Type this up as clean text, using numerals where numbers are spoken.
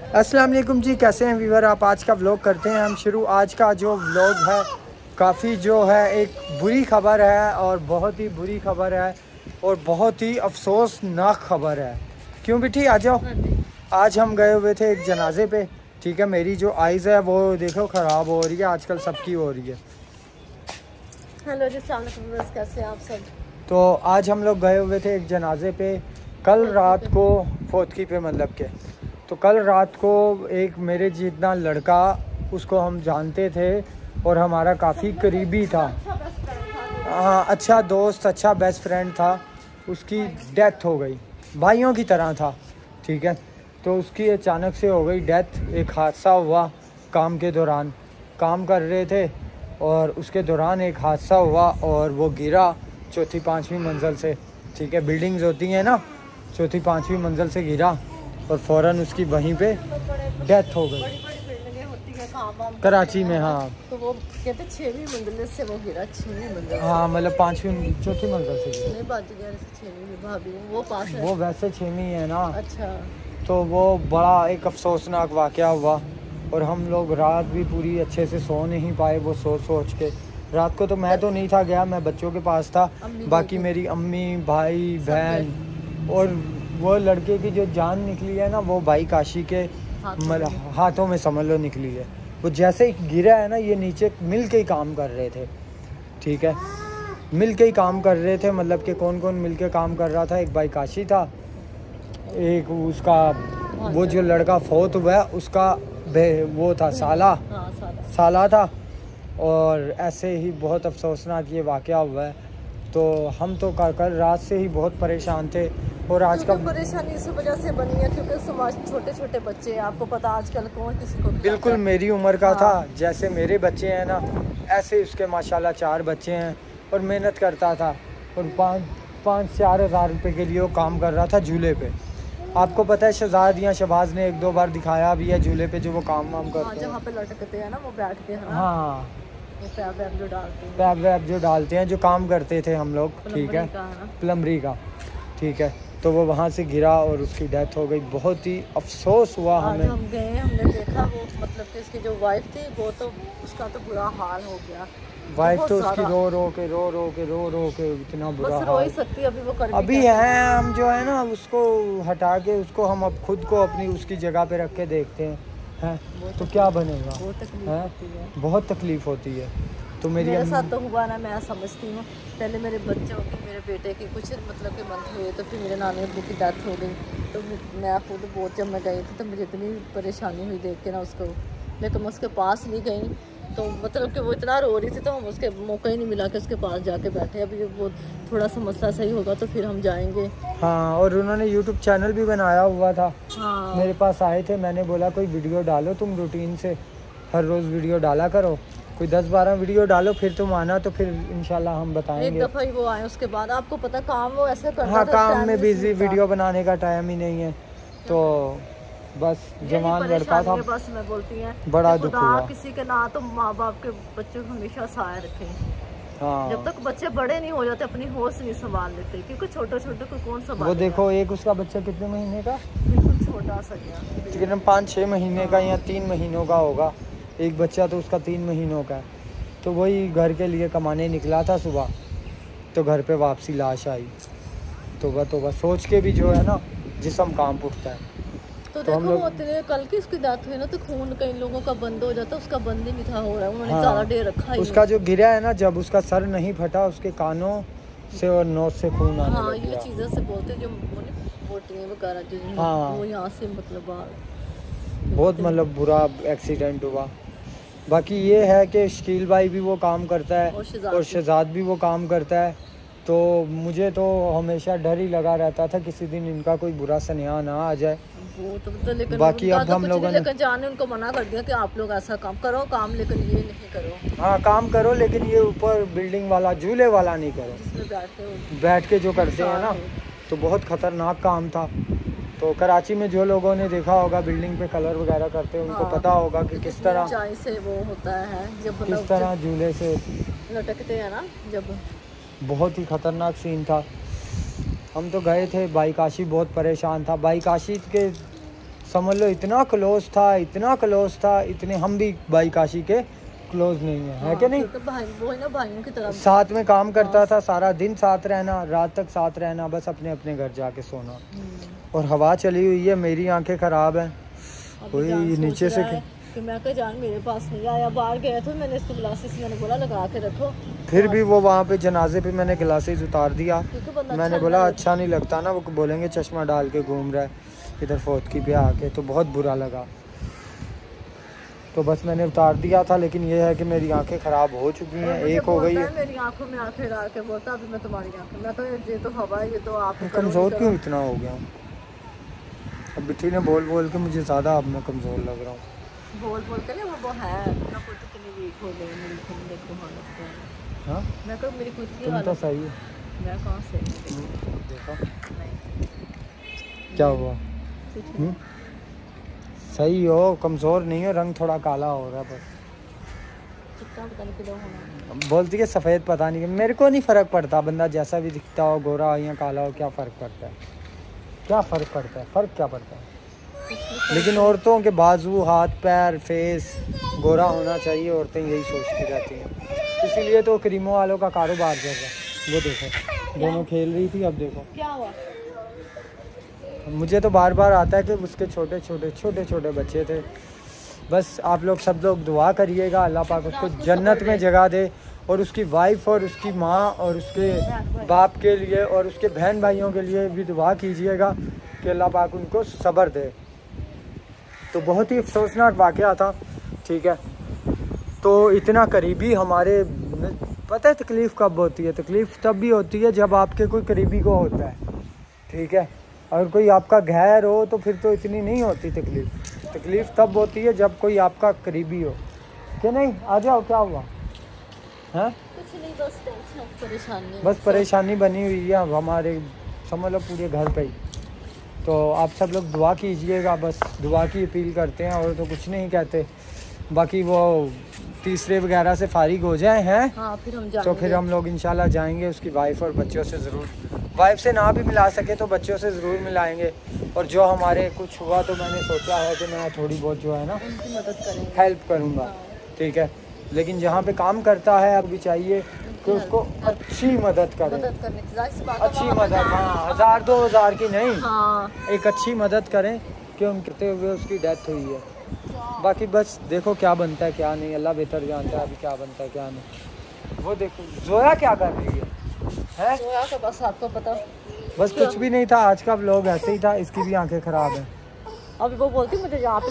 अस्सलाम वालेकुम जी, कैसे हैं व्यूअर आप। आज का व्लॉग करते हैं हम शुरू। आज का जो व्लॉग है काफ़ी जो है एक बुरी खबर है और बहुत ही बुरी खबर है और बहुत ही अफसोसनाक खबर है। क्यों बेटी आ जाओ। आज हम गए हुए थे एक जनाजे पे, ठीक है। मेरी जो आइज़ है वो देखो ख़राब हो रही है, आजकल सबकी हो रही है। हेलो जी, अस्सलाम वालेकुम, कैसे हैं आप सब। तो आज हम लोग गए हुए थे एक जनाजे पे कल रात को, फोतकी पे मतलब के। तो कल रात को एक मेरे जितना लड़का, उसको हम जानते थे और हमारा काफ़ी करीबी था, हाँ अच्छा दोस्त, अच्छा बेस्ट फ्रेंड था। उसकी डेथ हो गई, भाइयों की तरह था, ठीक है। तो उसकी अचानक से हो गई डेथ। एक हादसा हुआ काम के दौरान, काम कर रहे थे और उसके दौरान एक हादसा हुआ और वो गिरा चौथी पाँचवीं मंजिल से, ठीक है। बिल्डिंग्स होती हैं ना, चौथी पाँचवीं मंजिल से गिरा और फ़ौरन उसकी वहीं पे डेथ हो गई। कराची में, हाँ। तो वो कहते 6वीं मंजिल से वो गिरा, 6वीं मंजिल। हाँ मतलब पाँचवीं चौथी मंजिल से गिरा। नहीं बात गया 6वीं भाभी, वो पास है। वो वैसे 6वीं है ना। अच्छा। तो वो बड़ा एक अफसोसनाक वाक़या हुआ और हम लोग रात भी पूरी अच्छे से सो नहीं पाए वो सोच के। रात को तो मैं तो नहीं था गया, मैं बच्चों के पास था, बाकी मेरी अम्मी, भाई, बहन और वो लड़के की जो जान निकली है ना, वो भाई काशी के हाथों में समझ लो निकली है। वो जैसे ही गिरा है ना, ये नीचे मिल के ही काम कर रहे थे, ठीक है। मिल के ही काम कर रहे थे, मतलब कि कौन कौन मिल के काम कर रहा था। एक भाई काशी था, एक उसका वो जो लड़का फोत हुआ है उसका वो था साला, साला था। और ऐसे ही बहुत अफसोसनाक ये वाक़या हुआ है। तो हम तो कल रात से ही बहुत परेशान थे और आज का परेशानी इस वजह से बनी है क्योंकि समाज छोटे छोटे बच्चे हैं, आपको पता आजकल कौन किसी को बिल्कुल मेरी उम्र का था। जैसे मेरे बच्चे हैं ना, ऐसे उसके माशाल्लाह 4 बच्चे हैं और मेहनत करता था और 5-4 हज़ार रुपये के लिए वो काम कर रहा था झूले पे। आपको पता है शहजाद या शहबाज ने 1-2 बार दिखाया भी है झूले पे, जो वो काम करते हैं, जहाँ पे लटकते हैं ना वो बैठ के, है ना। हाँ, पैप जो डालते हैं, पैप वैप जो डालते हैं, जो काम करते थे हम लोग, ठीक है, प्लम्बरी का, ठीक है। तो वो वहाँ से गिरा और उसकी डेथ हो गई। बहुत ही अफसोस हुआ हमें। हम गए, हमने देखा वो मतलब कि इसकी जो वाइफ थी वो तो उसका तो बुरा हाल हो गया। वाइफ तो उसकी रो रो के इतना बुरा हाल, रो ही सकती, अभी वो कर अभी है। हम जो है ना उसको हटा के उसको हम अब खुद को अपनी उसकी जगह पे रख के देखते हैं तो क्या बनेगा। बहुत तकलीफ होती है। तो मेरे साथ तो हुआ ना, मैं समझती हूँ। पहले मेरे बच्चों की, मेरे बेटे की कुछ मतलब के मंथ हुए तो फिर मेरे नानी अब्बू की डेथ हो गई। तो मैं खुद बहुत, जब मैं गई थी तो मुझे इतनी परेशानी हुई देख के ना उसको, लेकिन मैं उसके पास नहीं गई। तो मतलब कि वो इतना रो रही थी तो हम उसके मौका ही नहीं मिला कि उसके पास जाके बैठे। अभी वो थोड़ा सा मसला सही होगा तो फिर हम जाएंगे। हाँ, और उन्होंने यूट्यूब चैनल भी बनाया हुआ था। हाँ, मेरे पास आए थे, मैंने बोला कोई वीडियो डालो, तुम रूटीन से हर रोज़ वीडियो डाला करो, कोई 10-12 वीडियो डालो, फिर तुम आना तो फिर इंशाल्लाह हम बताएंगे। एक दफ़ा ही वो आए, उसके बाद आपको पता काम वो ऐसे करता हाँ, था, काम में बिजी, वीडियो बनाने का टाइम ही नहीं है। तो बस जवान लड़का था, बस मैं बोलती हैं बड़ा दुख हुआ। किसी के ना तो माँ बाप के बच्चों को हमेशा साया रखे। हाँ, जब तक बच्चे बड़े नहीं हो जाते अपनी होश नहीं संभाल लेते, क्योंकि छोटे छोटे को कौन संभाल। वो देखो एक उसका बच्चा कितने महीने का, बिल्कुल छोटा सा गया, तकरीबन 5-6 महीने का या 3 महीनों का होगा। एक बच्चा तो उसका 3 महीनों का है। तो वही घर के लिए कमाने निकला था सुबह, तो घर पे वापसी लाश आई। तो सोच के भी जो है ना जिस्म काम उठता है। तो देखो वो कल की उसकी डेथ हुई ना, तो खून कई लोगों का बंद हो जाता, उसका बंद ही नहीं था हो रहा, उन्होंने ज़्यादा देर रखा ही। उसका जो गिरा है ना, जब उसका सर नहीं फटा, उसके कानों से और नोज से खून आने लग गया। ये चीज़ें से बोलते जो बोटियाँ वगैरह जो, वो यहाँ से मतलब बहुत मतलब बुरा एक्सीडेंट हुआ। बाकी ये है कि शकील भाई भी वो काम करता है और शहजाद भी वो काम करता है। तो मुझे तो हमेशा डर ही लगा रहता था किसी दिन इनका कोई बुरा सन्या ना आ जाए। तो लेकिन बाकी अब हम लोगों ने जाने उनको मना कर दिया कि आप लोग ऐसा काम करो, काम लेकिन ये नहीं करो। हाँ, काम करो लेकिन ये ऊपर बिल्डिंग वाला झूले वाला नहीं करो, जिसमें बैठ के जो करते हैं ना, तो बहुत ख़तरनाक काम था। तो कराची में जो लोगों ने देखा होगा बिल्डिंग पे कलर वगैरह करते हैं, उनको पता होगा कि किस तरह से वो होता है, जब किस तरह झूले से लटकते हैं ना, जब बहुत ही ख़तरनाक सीन था। हम तो गए थे, भाई काशी बहुत परेशान था। भाई काशी के समझ लो इतना क्लोज था, इतना क्लोज था, इतने हम भी भाई काशी के क्लोज नहीं है कि नहीं। तो भाई वो है ना, भाइयों की तरह साथ में काम करता था, सारा दिन साथ रहना, रात तक साथ रहना, बस अपने अपने घर जाके सोना। और हवा चली हुई है, मेरी आंखें खराब हैं। कोई नीचे से कि मैं कहा जान मेरे पास नहीं आया, बाहर गया तो मैंने इसको ग्लासेस मैंने बोला लगा के रखो, फिर भी वो वहाँ पे जनाजे पे मैंने ग्लासेस उतार दिया। मैंने अच्छा बोला अच्छा नहीं लगता ना, वो बोलेंगे चश्मा डाल के घूम रहा है इधर फोटकी पे आके, तो बहुत बुरा लगा। तो बस मैंने उतार दिया था, लेकिन ये है कि मेरी आंखें ख़राब हो चुकी हैं, एक हो गई है। मेरी आंखों में आंखें डाल के बोलता अभी मैं तुम्हारी आंखें, मैं तो ये तो हवा, ये तो आप कमज़ोर क्यों इतना हो गया हूँ? अब बिट्टी ने बोल बोल के मुझे ज़्यादा अब मैं कमज़ोर लग रहा हूँ। बोल बोल के वो है ना, खुद कितनी वीक हो गई मेरी, तुम देखो हालत क्या है। हाँ मैं कहा मेरी खुद की तुम हालत तो सही है। मैं कहाँ से देखो नहीं क्या हुआ। सही हो, कमज़ोर नहीं हो, रंग थोड़ा काला हो रहा है बस। चिट्टा पता नहीं किधर होना। बोलती है सफ़ेद, पता नहीं, मेरे को नहीं फ़र्क पड़ता, बंदा जैसा भी दिखता हो, गोरा हो या काला हो, क्या फ़र्क पड़ता है, क्या फ़र्क पड़ता है, फ़र्क क्या पड़ता है। लेकिन औरतों के बाजू, हाथ पैर, फेस गोरा होना चाहिए, औरतें यही सोचती रहती हैं। इसीलिए तो क्रीमों वालों का कारोबार चल रहा है। वो देखो दोनों खेल रही थी, अब देखो क्या हुआ। मुझे तो बार बार आता है कि उसके छोटे छोटे बच्चे थे। बस आप लोग सब लोग दुआ करिएगा, अल्लाह पाक उसको जन्नत में जगह दे, और उसकी वाइफ और उसकी माँ और उसके बाप के लिए और उसके बहन भाइयों के लिए भी दुआ कीजिएगा कि अल्लाह पाक उनको सब्र दे। तो बहुत ही अफसोसनाक वाक़या था, ठीक है। तो इतना करीबी हमारे, पता है तकलीफ़ कब होती है? तकलीफ़ तब भी होती है जब आपके कोई करीबी को होता है, ठीक है। अगर कोई आपका गैर हो तो फिर तो इतनी नहीं होती तकलीफ़। तकलीफ़ तब होती है जब कोई आपका करीबी हो, कि नहीं? आ जाओ, क्या हुआ है? कुछ नहीं, बस टेंशन परेशानी, बस परेशानी बनी हुई है हमारे, समझ लो पूरे घर पे ही। तो आप सब लोग दुआ कीजिएगा, बस दुआ की अपील करते हैं, और तो कुछ नहीं कहते। बाकी वो तीसरे वगैरह से फारिग हो जाए हैं, हाँ, तो फिर हम लोग इंशाल्लाह जाएंगे उसकी वाइफ और बच्चों से ज़रूर, वाइफ से ना भी मिला सके तो बच्चों से ज़रूर मिलाएंगे। और जो हमारे कुछ हुआ तो मैंने सोचा है कि मैं थोड़ी बहुत जो है ना उनकी मदद करेंगे, हेल्प करूँगा, ठीक है। लेकिन जहाँ पे काम करता है अब भी चाहिए कि उसको अच्छी मदद करें, करने की जाहिर सी बात अच्छी मदद, हाँ 1000-2000 की नहीं, हाँ, एक अच्छी मदद करें कि उनके हुए उसकी डेथ हुई है। बाकी बस देखो क्या बनता है क्या नहीं, अल्लाह बेहतर जानता है अभी क्या बनता है क्या नहीं। वो देखो जोया क्या कर रही है? जोया का बस आपको पता, बस कुछ भी नहीं था, आज का व्लॉग ऐसे ही था। इसकी भी आंखें ख़राब हैं। अभी वो बोलती मुझे यहाँ पे